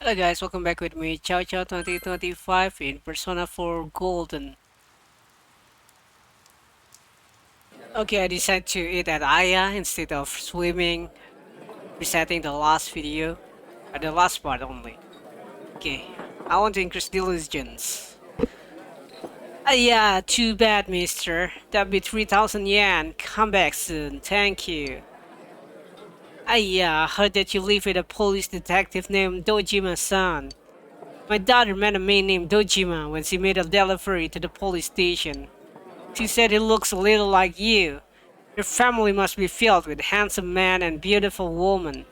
Hello guys, welcome back with me, Chow Chow 2025 in Persona 4 Golden. Okay, I decided to eat at Aya instead of swimming, resetting the last video, the last part only. Okay, I want to increase diligence. Yeah, too bad mister. That'll be 3,000 yen. Come back soon, thank you. Yeah, heard that you live with a police detective named Dojima-san. My daughter met a man named Dojima when she made a delivery to the police station. She said he looks a little like you. Your family must be filled with handsome men and beautiful women.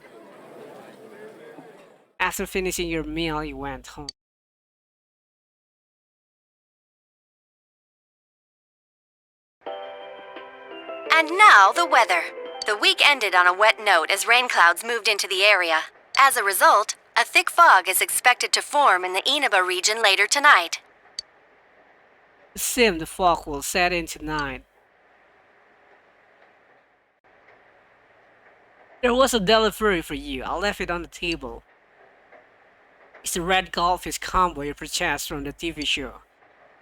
After finishing your meal, you went home. And now the weather. The week ended on a wet note as rain clouds moved into the area. As a result, a thick fog is expected to form in the Inaba region later tonight. Sim, the fog will set in tonight. There was a delivery for you. I left it on the table. It's a red goldfish combo you purchased from the TV show.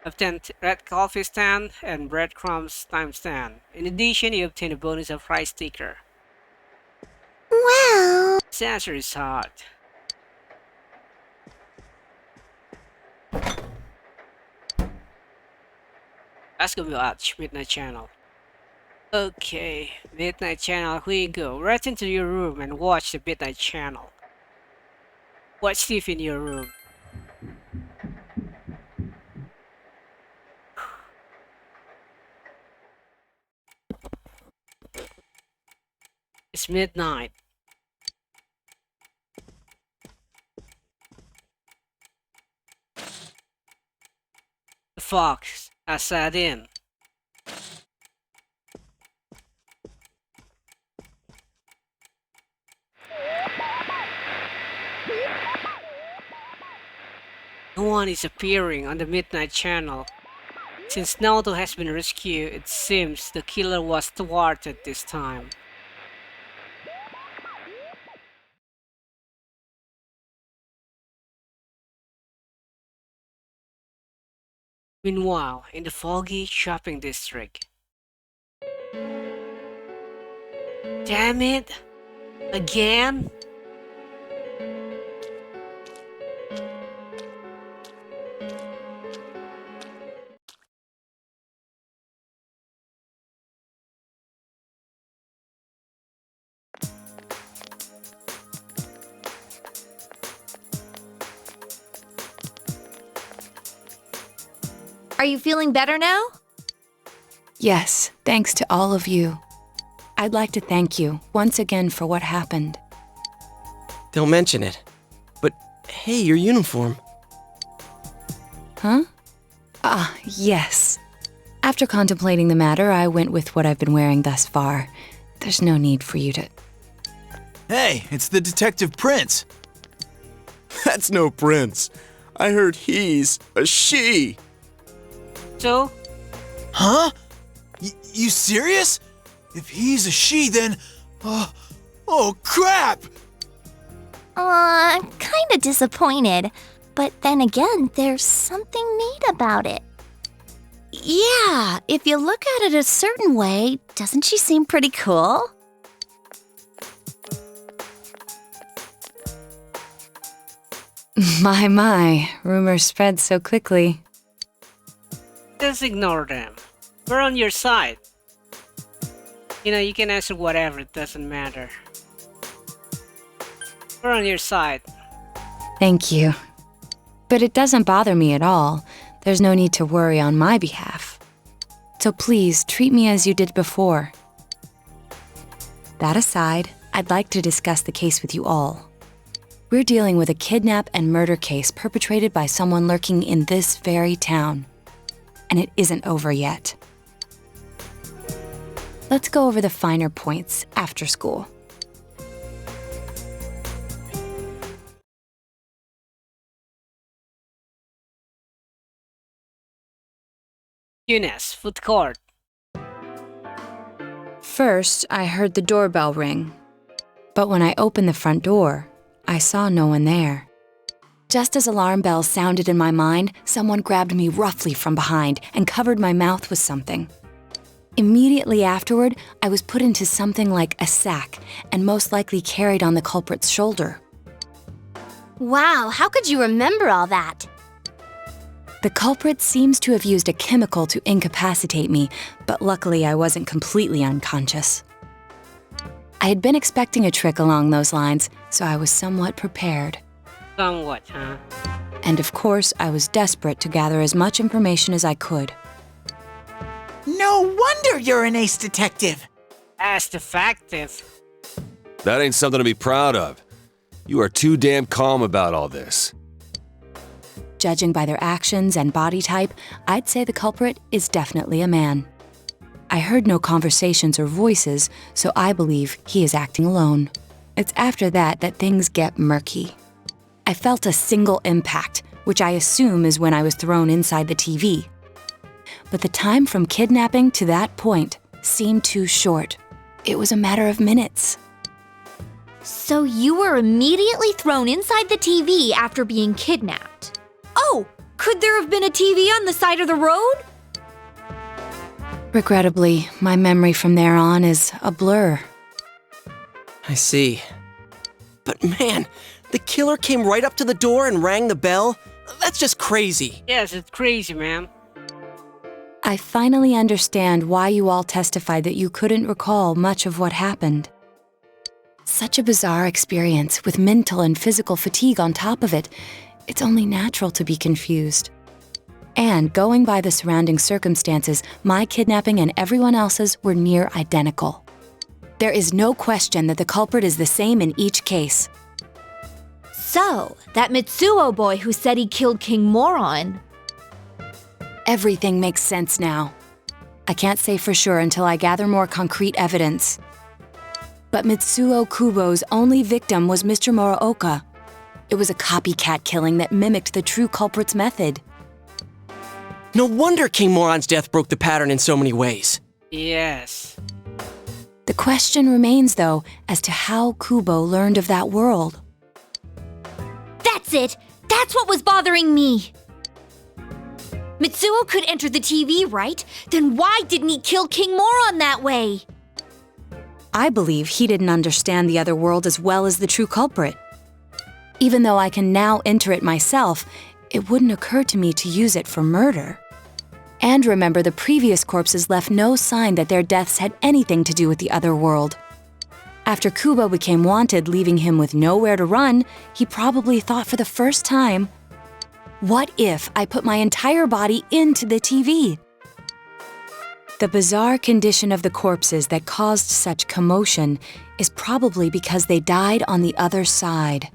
Obtain red goldfish stand and breadcrumbs times 10. In addition, you obtain a bonus of rice sticker. Well... This answer is hard. Let's go watch Midnight Channel. Okay, Midnight Channel, here you go. Right into your room and watch the Midnight Channel. Watch Steve in your room. It's midnight. The fox has set in. No one is appearing on the Midnight Channel. Since Naoto has been rescued, it seems the killer was thwarted this time. Meanwhile, in the foggy shopping district. Damn it! Again? Are you feeling better now? Yes, thanks to all of you. I'd like to thank you once again for what happened. Don't mention it. But hey, your uniform. Huh? Yes. After contemplating the matter, I went with what I've been wearing thus far. There's no need for you to... Hey, it's the Detective Prince. That's no prince. I heard he's a she. So, Huh? You serious? If he's a she, then... oh, crap! Kinda disappointed. But then again, there's something neat about it. Yeah, if you look at it a certain way, doesn't she seem pretty cool? My, rumors spread so quickly. just ignore them. We're on your side. You know, you can answer whatever, it doesn't matter. We're on your side. Thank you. But it doesn't bother me at all. There's no need to worry on my behalf. So please, treat me as you did before. That aside, I'd like to discuss the case with you all. We're dealing with a kidnap and murder case perpetrated by someone lurking in this very town. And it isn't over yet. Let's go over the finer points after school. Eunice, food court. First, I heard the doorbell ring. But when I opened the front door, I saw no one there. Just as alarm bells sounded in my mind, someone grabbed me roughly from behind and covered my mouth with something. Immediately afterward, I was put into something like a sack and most likely carried on the culprit's shoulder. Wow, how could you remember all that? The culprit seems to have used a chemical to incapacitate me, but luckily I wasn't completely unconscious. I had been expecting a trick along those lines, so I was somewhat prepared. Somewhat, huh? And of course, I was desperate to gather as much information as I could. No wonder you're an ace detective. As effective. That ain't something to be proud of. You are too damn calm about all this. Judging by their actions and body type, I'd say the culprit is definitely a man. I heard no conversations or voices, so I believe he is acting alone. It's after that things get murky. I felt a single impact, which I assume is when I was thrown inside the TV. But the time from kidnapping to that point seemed too short. It was a matter of minutes. So you were immediately thrown inside the TV after being kidnapped. Oh, could there have been a TV on the side of the road? Regrettably, my memory from there on is a blur. I see. But man, the killer came right up to the door and rang the bell? That's just crazy. Yes, it's crazy, man. I finally understand why you all testified that you couldn't recall much of what happened. Such a bizarre experience with mental and physical fatigue on top of it. It's only natural to be confused. And going by the surrounding circumstances, my kidnapping and everyone else's were near identical. There is no question that the culprit is the same in each case. So, that Mitsuo boy who said he killed King Moron. Everything makes sense now. I can't say for sure until I gather more concrete evidence. But Mitsuo Kubo's only victim was Mr. Muraoka. It was a copycat killing that mimicked the true culprit's method. No wonder King Moron's death broke the pattern in so many ways. Yes. The question remains, though, as to how Kubo learned of that world. That's it! That's what was bothering me! Mitsuo could enter the TV, right? Then why didn't he kill King Moron that way? I believe he didn't understand the other world as well as the true culprit. Even though I can now enter it myself, it wouldn't occur to me to use it for murder. And remember, the previous corpses left no sign that their deaths had anything to do with the other world. After Kubo became wanted, leaving him with nowhere to run, he probably thought for the first time, what if I put my entire body into the TV? The bizarre condition of the corpses that caused such commotion is probably because they died on the other side.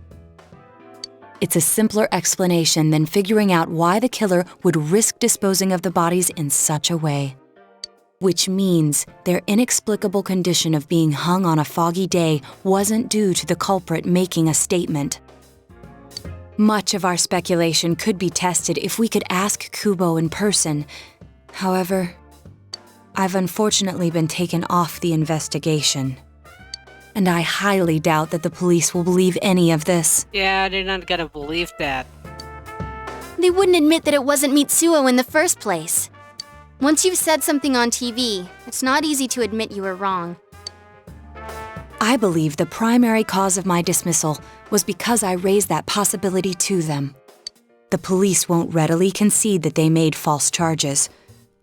It's a simpler explanation than figuring out why the killer would risk disposing of the bodies in such a way. Which means their inexplicable condition of being hung on a foggy day wasn't due to the culprit making a statement. Much of our speculation could be tested if we could ask Kubo in person. However, I've unfortunately been taken off the investigation. And I highly doubt that the police will believe any of this. Yeah, they're not gonna believe that. They wouldn't admit that it wasn't Mitsuo in the first place. Once you've said something on TV, it's not easy to admit you were wrong. I believe the primary cause of my dismissal was because I raised that possibility to them. The police won't readily concede that they made false charges.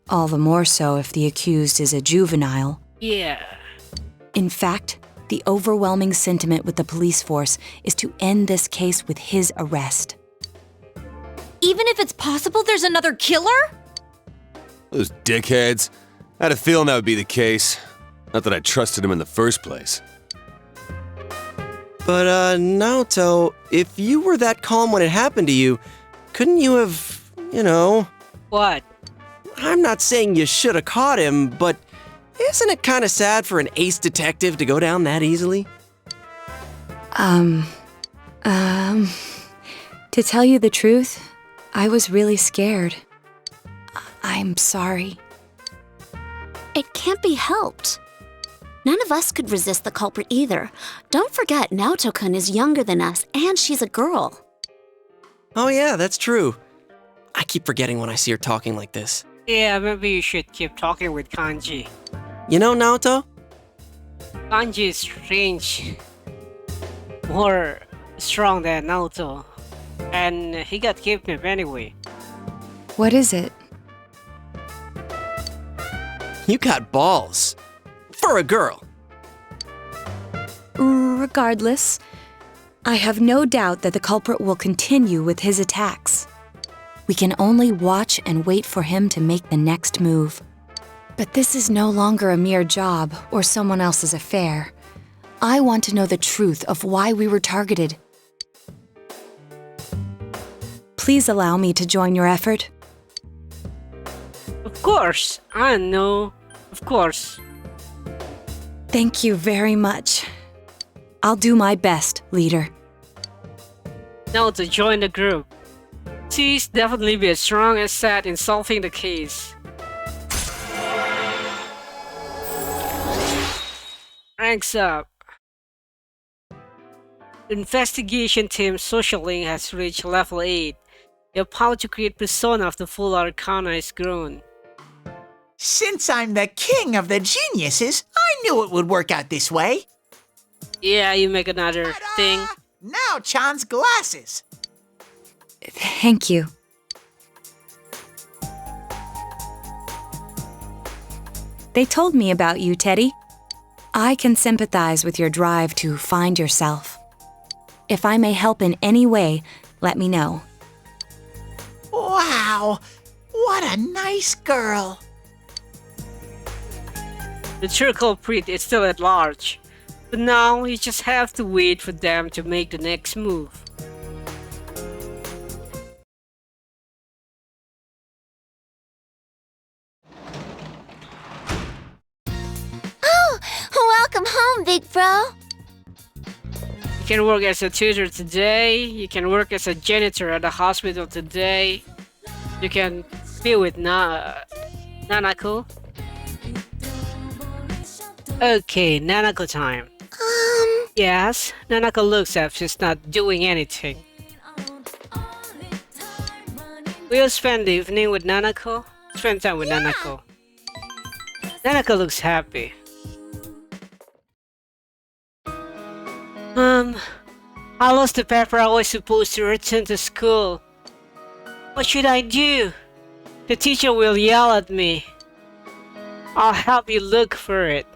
All the more so if the accused is a juvenile. Yeah. In fact, the overwhelming sentiment with the police force is to end this case with his arrest. Even if it's possible there's another killer? Those dickheads. I had a feeling that would be the case. Not that I trusted him in the first place. But, Naoto, if you were that calm when it happened to you, couldn't you have, What? I'm not saying you should have caught him, but isn't it kind of sad for an ace detective to go down that easily? To tell you the truth, I was really scared. I'm sorry. It can't be helped. None of us could resist the culprit either. Don't forget, Naoto-kun is younger than us, and she's a girl. Oh yeah, that's true. I keep forgetting when I see her talking like this. Yeah, maybe you should keep talking with Kanji. You know, Naoto? Kanji is strange. More strong than Naoto. And he got kidnapped anyway. What is it? You got balls. For a girl. Regardless, I have no doubt that the culprit will continue with his attacks. We can only watch and wait for him to make the next move. But this is no longer a mere job or someone else's affair. I want to know the truth of why we were targeted. Please allow me to join your effort. Of course, I know. Of course. Thank you very much. I'll do my best, leader. Now to join the group. She's definitely be a strong asset in solving the case. Ranks up. The investigation team Social Link has reached level 8. The power to create persona of the full arcana is grown. Since I'm the king of the geniuses, I knew it would work out this way. Yeah, you make another Ta-da! thing. Now Chan's glasses. Thank you. They told me about you, Teddie. I can sympathize with your drive to find yourself. If I may help in any way, let me know. Wow, what a nice girl. The true culprit is still at large. But now you just have to wait for them to make the next move. Oh, welcome home, big bro. You can work as a tutor today, you can work as a janitor at the hospital today, you can be with Nanako. Okay, Nanako time. Yes, Nanako looks as if she's not doing anything. We'll spend the evening with Nanako. Spend time with Nanako. Nanako looks happy. I lost the paper I was supposed to return to school. What should I do? The teacher will yell at me. I'll help you look for it.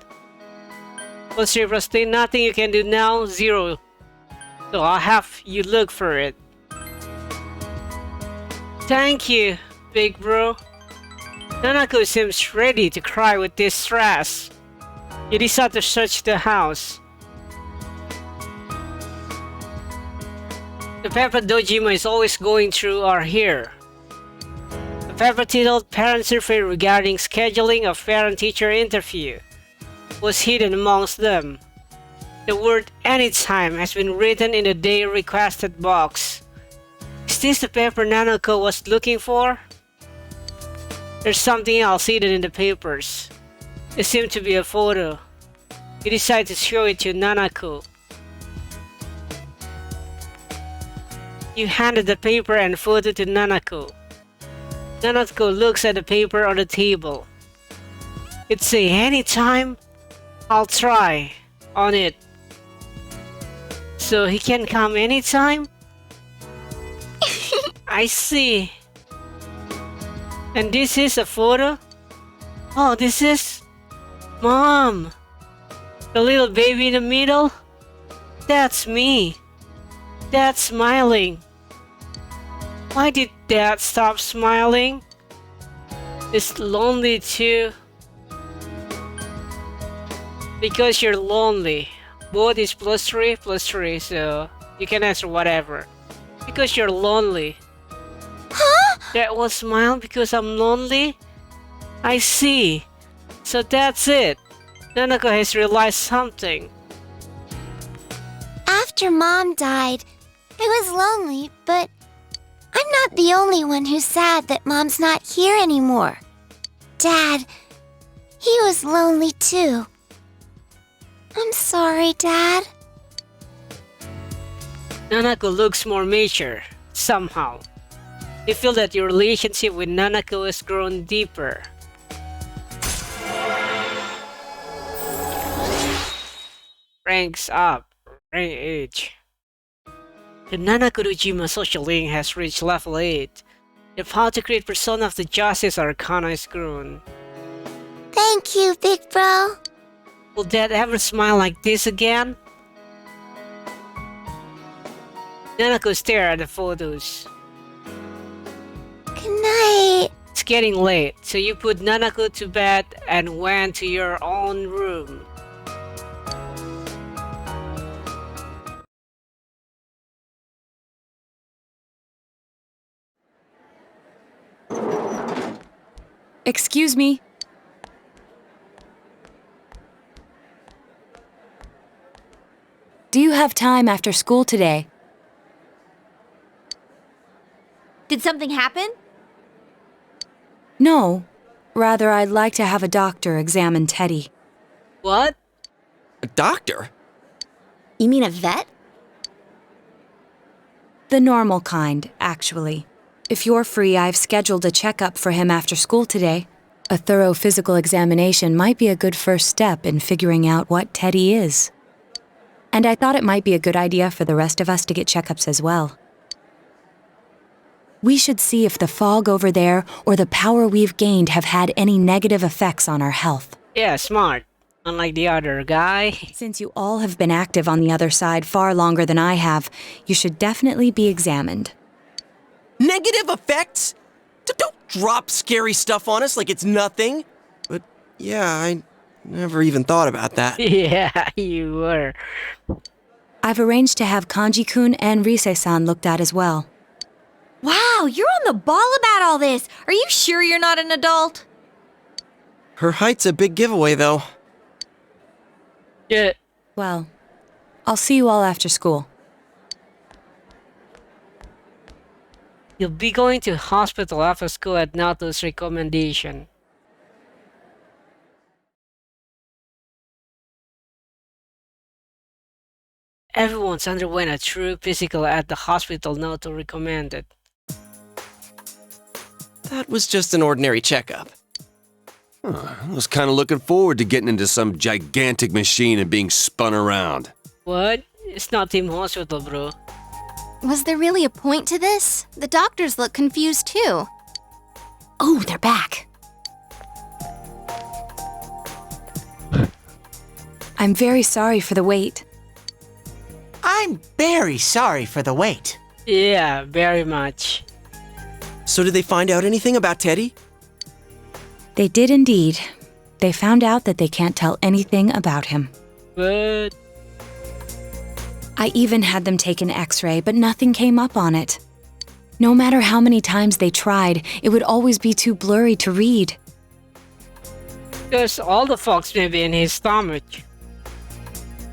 Plus 3 plus 3, nothing you can do now, 0. So I'll have you look for it. Thank you, big bro. Nanako seems ready to cry with distress. You decide to search the house. The paper Dojima is always going through are here. The paper titled Parent Survey regarding scheduling of parent-teacher interview was hidden amongst them. The word anytime has been written in the day requested box. Is this the paper Nanako was looking for? There's something else hidden in the papers. It seemed to be a photo. You decide to show it to Nanako. You handed the paper and photo to Nanako. Nanako looks at the paper on the table. It says anytime. I'll try on it. So he can come anytime? I see. And this is a photo? Oh, this is Mom. The little baby in the middle? That's me. Dad's smiling. Why did Dad stop smiling? It's lonely too. Because you're lonely. Both is plus 3, so you can answer whatever. Because you're lonely. Huh? That was smile because I'm lonely? I see. So that's it. Nanako has realized something. After Mom died, I was lonely, but I'm not the only one who's sad that Mom's not here anymore. Dad, he was lonely too. I'm sorry, Dad. Nanako looks more mature. Somehow, you feel that your relationship with Nanako has grown deeper. Ranks up. Rank age. The Nanakurujima social link has reached level 8. The power to create Persona of the Justice Arcana is grown. Thank you, big bro. Will Dad ever smile like this again? Nanako stared at the photos. Good night. It's getting late, so you put Nanako to bed and went to your own room. Excuse me. Do you have time after school today? Did something happen? No. Rather, I'd like to have a doctor examine Teddie. What? A doctor? You mean a vet? The normal kind, actually. If you're free, I've scheduled a checkup for him after school today. A thorough physical examination might be a good first step in figuring out what Teddie is. And I thought it might be a good idea for the rest of us to get checkups as well. We should see if the fog over there or the power we've gained have had any negative effects on our health. Yeah, smart. Unlike the other guy. Since you all have been active on the other side far longer than I have, you should definitely be examined. Negative effects? Don't drop scary stuff on us like it's nothing. But yeah, I never even thought about that. Yeah, you were. I've arranged to have Kanji-kun and Rise-san looked at as well. Wow, you're on the ball about all this. Are you sure you're not an adult? Her height's a big giveaway, though. Yeah. Well, I'll see you all after school. You'll be going to hospital after school at Naoto's recommendation. Everyone's underwent a true physical at the hospital Naoto recommended. That was just an ordinary checkup. I was kind of looking forward to getting into some gigantic machine and being spun around. What? It's not Team Hospital, bro. Was there really a point to this? The doctors look confused too. Oh, they're back. I'm very sorry for the wait. I'm very sorry for the wait. Yeah, very much. So did they find out anything about Teddie? They did indeed. They found out that they can't tell anything about him. But I even had them take an x-ray, but nothing came up on it. No matter how many times they tried, it would always be too blurry to read. because all the fogs may be in his stomach.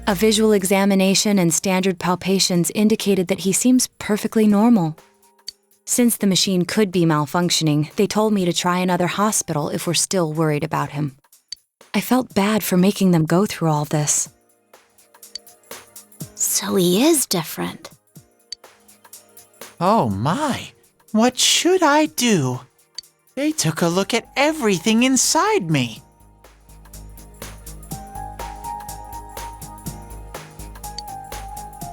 A visual examination and standard palpations indicated that he seems perfectly normal. Since the machine could be malfunctioning, they told me to try another hospital if we're still worried about him. I felt bad for making them go through all this. So he is different. Oh my, what should I do? They took a look at everything inside me.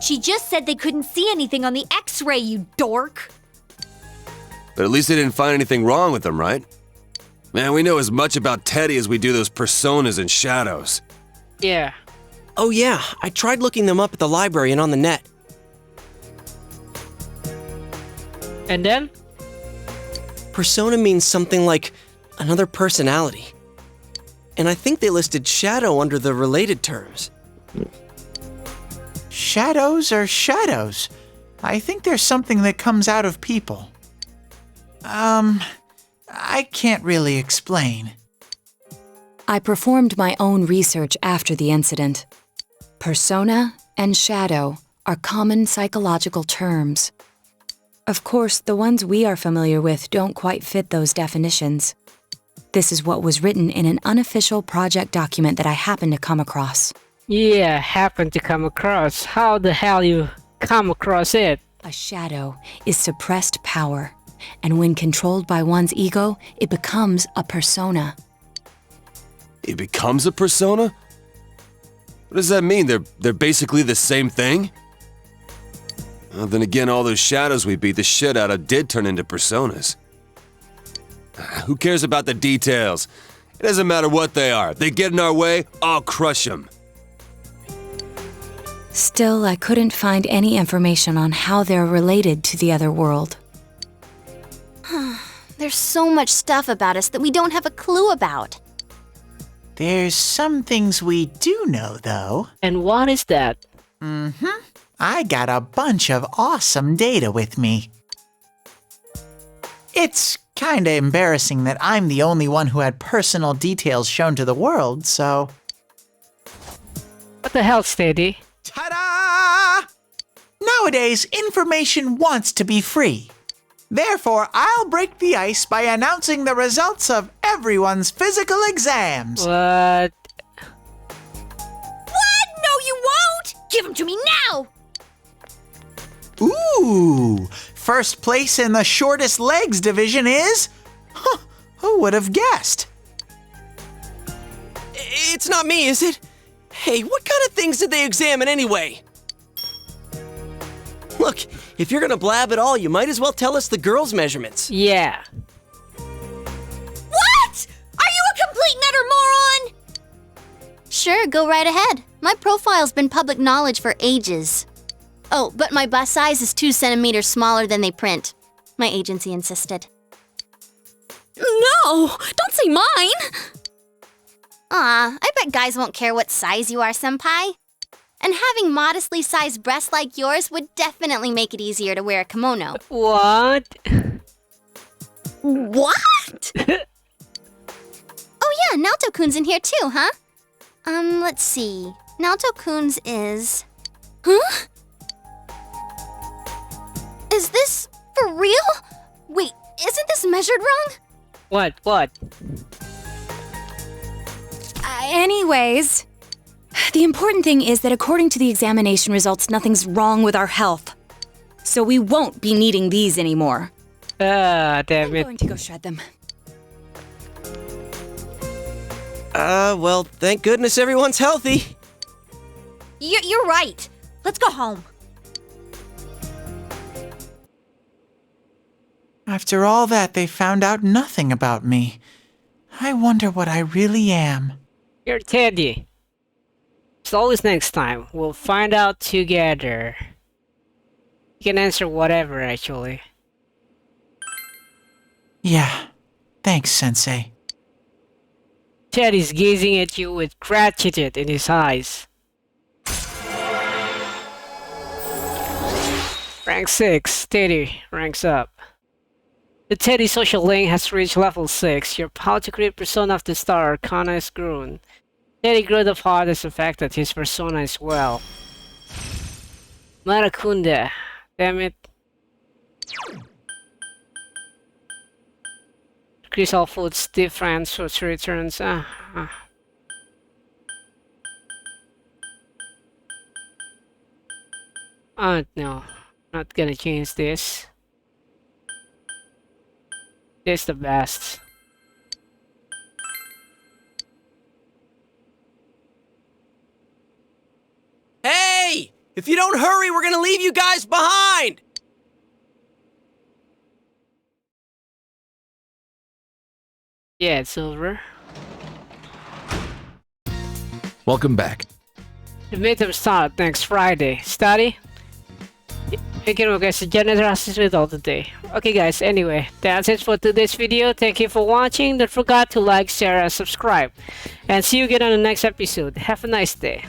She just said they couldn't see anything on the X-ray, you dork! But at least they didn't find anything wrong with him, right? Man, we know as much about Teddie as we do those personas and shadows. Yeah. Oh yeah, I tried looking them up at the library and on the net. And then? Persona means something like another personality. And I think they listed shadow under the related terms. Shadows are shadows. I think there's something that comes out of people. I can't really explain. I performed my own research after the incident. Persona and shadow are common psychological terms. Of course, the ones we are familiar with don't quite fit those definitions. This is what was written in an unofficial project document that I happened to come across. Yeah, happened to come across. How the hell you come across it? A shadow is suppressed power, and when controlled by one's ego, it becomes a persona. It becomes a persona? What does that mean? They're basically the same thing? Well, then again, all those shadows we beat the shit out of did turn into personas. Who cares about the details? It doesn't matter what they are. If they get in our way, I'll crush them. Still, I couldn't find any information on how they're related to the other world. There's so much stuff about us that we don't have a clue about. There's some things we do know, though. And what is that? I got a bunch of awesome data with me. It's kinda embarrassing that I'm the only one who had personal details shown to the world, so... What the hell, Teddie? Ta-da! Nowadays, information wants to be free. Therefore, I'll break the ice by announcing the results of everyone's physical exams. What? What? No, you won't! Give them to me now! Ooh! First place in the shortest legs division is... Huh, who would have guessed? It's not me, is it? Hey, what kind of things did they examine anyway? Look, if you're gonna blab at all, you might as well tell us the girls' measurements. Yeah. What? Are you a complete and utter moron? Sure, go right ahead. My profile's been public knowledge for ages. Oh, but my bust size is 2 centimeters smaller than they print. My agency insisted. No, don't say mine. Aw, I bet guys won't care what size you are, senpai. And having modestly sized breasts like yours would definitely make it easier to wear a kimono. What? What? Oh yeah, Naoto-kun's in here too, huh? Let's see. Naoto-kun's is... Huh? Is this for real? Wait, isn't this measured wrong? What? Anyways, the important thing is that according to the examination results, nothing's wrong with our health. So we won't be needing these anymore. Damn I'm it. going to go shred them. Well, thank goodness everyone's healthy. You're right. Let's go home. After all that, they found out nothing about me. I wonder what I really am. You're Teddie. It's always next time. We'll find out together. You can answer whatever, actually. Yeah, thanks, Sensei. Teddie's gazing at you with gratitude in his eyes. Rank 6. Teddie ranks up. The Teddie social link has reached level 6. Your power to create persona of the star arcana is grown. Teddie growth of heart has affected his persona as well. Marakunda. Damn it. Increase all foods different so it returns. No. Not gonna change this. This is the best. Hey! If you don't hurry, we're gonna leave you guys behind! Yeah, it's over. Welcome back. The midterm start next Friday. Study? You can work as a janitor assistant all the day. Okay guys, anyway, that's it for today's video. Thank you for watching. Don't forget to like, share, and subscribe. And see you again on the next episode. Have a nice day.